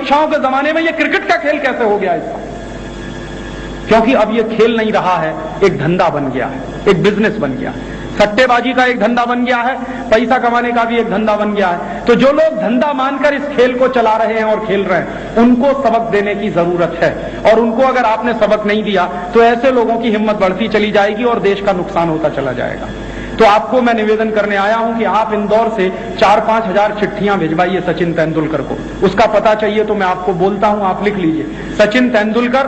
परीक्षाओं के जमाने में ये क्रिकेट का खेल कैसे हो गया इसका? क्योंकि अब ये खेल नहीं रहा है, एक धंधा बन गया है, एक बिजनेस बन गया है। सट्टेबाजी का एक धंधा बन गया है, पैसा कमाने का भी एक धंधा बन गया है। तो जो लोग धंधा मानकर इस खेल को चला रहे हैं और खेल रहे हैं, उनको सबक देने की जरूरत है। और उनको अगर आपने सबक नहीं दिया तो ऐसे लोगों की हिम्मत बढ़ती चली जाएगी और देश का नुकसान होता चला जाएगा। तो आपको मैं निवेदन करने आया हूं कि आप इंदौर से 4-5 हजार चिट्ठियां भिजवाइए सचिन तेंदुलकर को। उसका पता चाहिए तो मैं आपको बोलता हूं, आप लिख लीजिए। सचिन तेंदुलकर,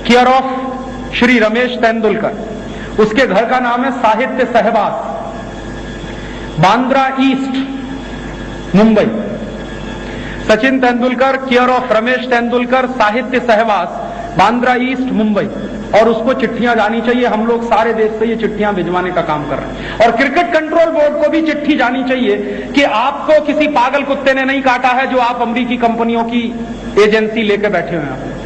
केयर ऑफ श्री रमेश तेंदुलकर, उसके घर का नाम है साहित्य सहवास, Bandra east, Mumbai. Sachin Tendulkar, care of Ramesh Tendulkar, साहित्य सहवास, बांद्रा ईस्ट, मुंबई। और उसको चिट्ठियां जानी चाहिए। हम लोग सारे देश से ये चिट्ठियां भिजवाने का काम कर रहे हैं। और क्रिकेट कंट्रोल बोर्ड को भी चिट्ठी जानी चाहिए कि आपको किसी पागल कुत्ते ने नहीं काटा है जो आप अमेरिकी कंपनियों की एजेंसी लेकर बैठे हुए हैं।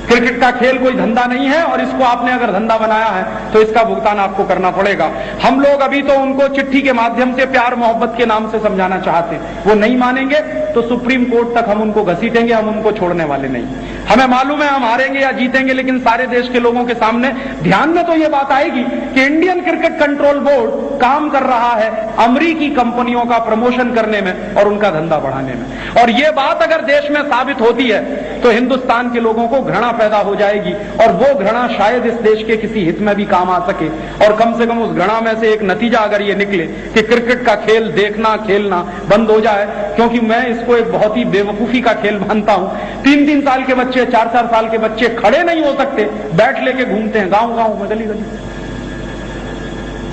क्रिकेट का खेल कोई धंधा नहीं है और इसको आपने अगर धंधा बनाया है तो इसका भुगतान आपको करना पड़ेगा। हम लोग अभी तो उनको चिट्ठी के माध्यम से प्यार मोहब्बत के नाम से समझाना चाहते हैं, वो नहीं मानेंगे तो सुप्रीम कोर्ट तक हम उनको घसीटेंगे, हम उनको छोड़ने वाले नहीं। हमें मालूम है हम हारेंगे या जीतेंगे, लेकिन सारे देश के लोगों के सामने ध्यान में तो ये बात आएगी कि इंडियन क्रिकेट कंट्रोल बोर्ड काम कर रहा है अमेरिकी कंपनियों का प्रमोशन करने में और उनका धंधा बढ़ाने में। और ये बात अगर देश में साबित होती है तो हिंदुस्तान के लोगों को घृणा पैदा हो जाएगी और वो घृणा शायद इस देश के किसी हित में भी काम आ सके। और कम से कम उस घृणा में से एक नतीजा अगर ये निकले कि क्रिकेट का खेल देखना खेलना बंद हो जाए, क्योंकि मैं इसको एक बहुत ही बेवकूफी का खेल मानता हूं। 3-3 साल के बच्चे, 4-4 साल के बच्चे खड़े नहीं हो सकते, बैट लेके घूमते हैं गांव गांव में, गली गली।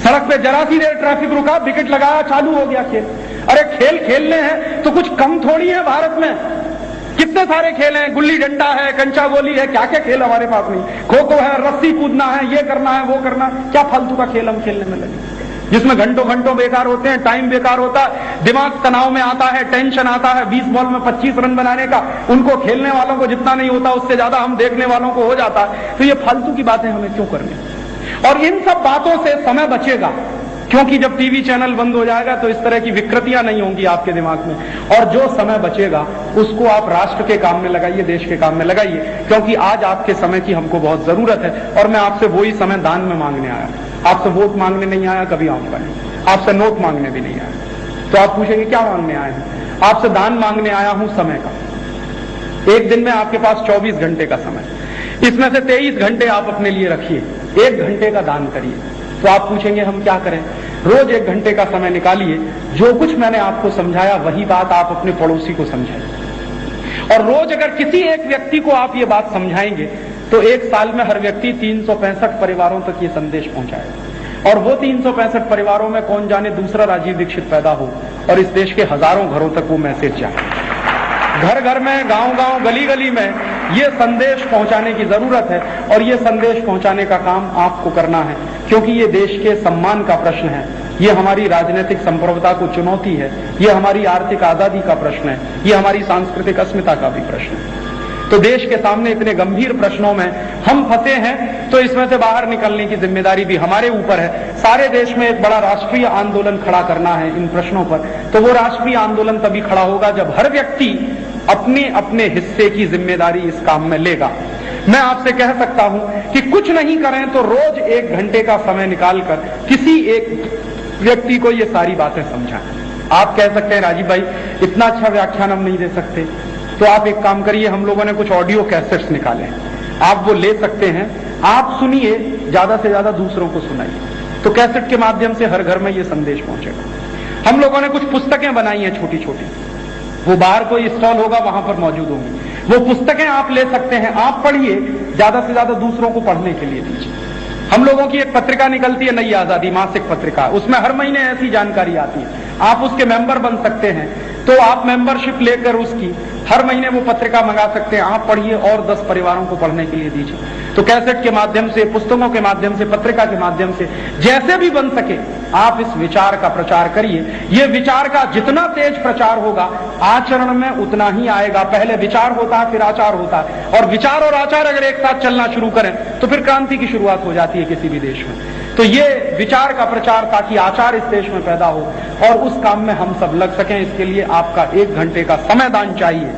सड़क पे जरा सी देर ट्रैफिक रुका, विकेट लगाया, चालू हो गया खेल। अरे खेल खेलने हैं तो कुछ कम थोड़ी है भारत में। कितने सारे खेल हैं, गुल्ली डंडा है, कंचा गोली है, क्या क्या खेल हमारे पास नहीं। खो खो है, रस्सी कूदना है, ये करना है, वो करना है। क्या फालतू का खेल हम खेलने में लगे जिसमें घंटों घंटों बेकार होते हैं, टाइम बेकार होता है, दिमाग तनाव में आता है, टेंशन आता है। 20 बॉल में 25 रन बनाने का उनको खेलने वालों को जितना नहीं होता उससे ज्यादा हम देखने वालों को हो जाता है। तो ये फालतू की बातें हमें क्यों करनी। और इन सब बातों से समय बचेगा, क्योंकि जब टीवी चैनल बंद हो जाएगा तो इस तरह की विकृतियां नहीं होंगी आपके दिमाग में। और जो समय बचेगा उसको आप राष्ट्र के काम में लगाइए, देश के काम में लगाइए, क्योंकि आज आपके समय की हमको बहुत जरूरत है। और मैं आपसे वही समय दान में मांगने आया, आपसे वोट मांगने नहीं आया, कभी आऊंगा नहीं। आपसे नोट मांगने भी नहीं आया। तो आप पूछेंगे क्या मांगने आए हैं? आपसे दान मांगने आया हूं समय का। एक दिन में आपके पास 24 घंटे का समय, इसमें से 23 घंटे आप अपने लिए रखिए, 1 घंटे का दान करिए। तो आप पूछेंगे हम क्या करें? रोज 1 घंटे का समय निकालिए, जो कुछ मैंने आपको समझाया वही बात आप अपने पड़ोसी को समझाइए। और रोज अगर किसी एक व्यक्ति को आप ये बात समझाएंगे तो 1 साल में हर व्यक्ति 365 परिवारों तक ये संदेश पहुंचाएगा। और वो 365 परिवारों में कौन जाने दूसरा राजीव दीक्षित पैदा हो और इस देश के हजारों घरों तक वो मैसेज जाए। घर घर में, गांव गांव, गली गली में ये संदेश पहुंचाने की जरूरत है। और ये संदेश पहुंचाने का काम आपको करना है, क्योंकि ये देश के सम्मान का प्रश्न है, ये हमारी राजनीतिक संप्रभुता को चुनौती है, ये हमारी आर्थिक आजादी का प्रश्न है, ये हमारी सांस्कृतिक अस्मिता का भी प्रश्न है। तो देश के सामने इतने गंभीर प्रश्नों में हम फंसे हैं, तो इसमें से बाहर निकलने की जिम्मेदारी भी हमारे ऊपर है। सारे देश में एक बड़ा राष्ट्रीय आंदोलन खड़ा करना है इन प्रश्नों पर। तो वो राष्ट्रीय आंदोलन तभी खड़ा होगा जब हर व्यक्ति अपने अपने हिस्से की जिम्मेदारी इस काम में लेगा। मैं आपसे कह सकता हूं कि कुछ नहीं करें तो रोज 1 घंटे का समय निकालकर किसी एक व्यक्ति को ये सारी बातें समझाएं। आप कह सकते हैं राजीव भाई इतना अच्छा व्याख्यान हम नहीं दे सकते, तो आप एक काम करिए, हम लोगों ने कुछ ऑडियो कैसेट्स निकाले, आप वो ले सकते हैं, आप सुनिए, ज्यादा से ज्यादा दूसरों को सुनाइए। तो कैसेट के माध्यम से हर घर में ये संदेश पहुंचेगा। हम लोगों ने कुछ पुस्तकें बनाई हैं छोटी छोटी, वो बाहर कोई स्टॉल होगा वहां पर मौजूद होंगी। वो पुस्तकें आप ले सकते हैं, आप पढ़िए, ज्यादा से ज्यादा दूसरों को पढ़ने के लिए दीजिए। हम लोगों की एक पत्रिका निकलती है नई आजादी, मासिक पत्रिका, उसमें हर महीने ऐसी जानकारी आती है। आप उसके मेंबर बन सकते हैं, तो आप मेंबरशिप लेकर उसकी हर महीने वो पत्रिका मंगा सकते हैं। आप पढ़िए और 10 परिवारों को पढ़ने के लिए दीजिए। तो कैसेट के माध्यम से, पुस्तकों के माध्यम से, पत्रिका के माध्यम से, जैसे भी बन सके आप इस विचार का प्रचार करिए। ये विचार का जितना तेज प्रचार होगा आचरण में उतना ही आएगा। पहले विचार होता है, फिर आचार होता है, और विचार और आचार अगर एक साथ चलना शुरू करें तो फिर क्रांति की शुरुआत हो जाती है किसी भी देश में। तो ये विचार का प्रचार, ताकि आचार इस देश में पैदा हो और उस काम में हम सब लग सकें, इसके लिए आपका 1 घंटे का समय दान चाहिए।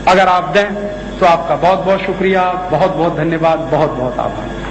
अगर आप दें तो आपका बहुत बहुत शुक्रिया, बहुत बहुत धन्यवाद, बहुत बहुत आभार।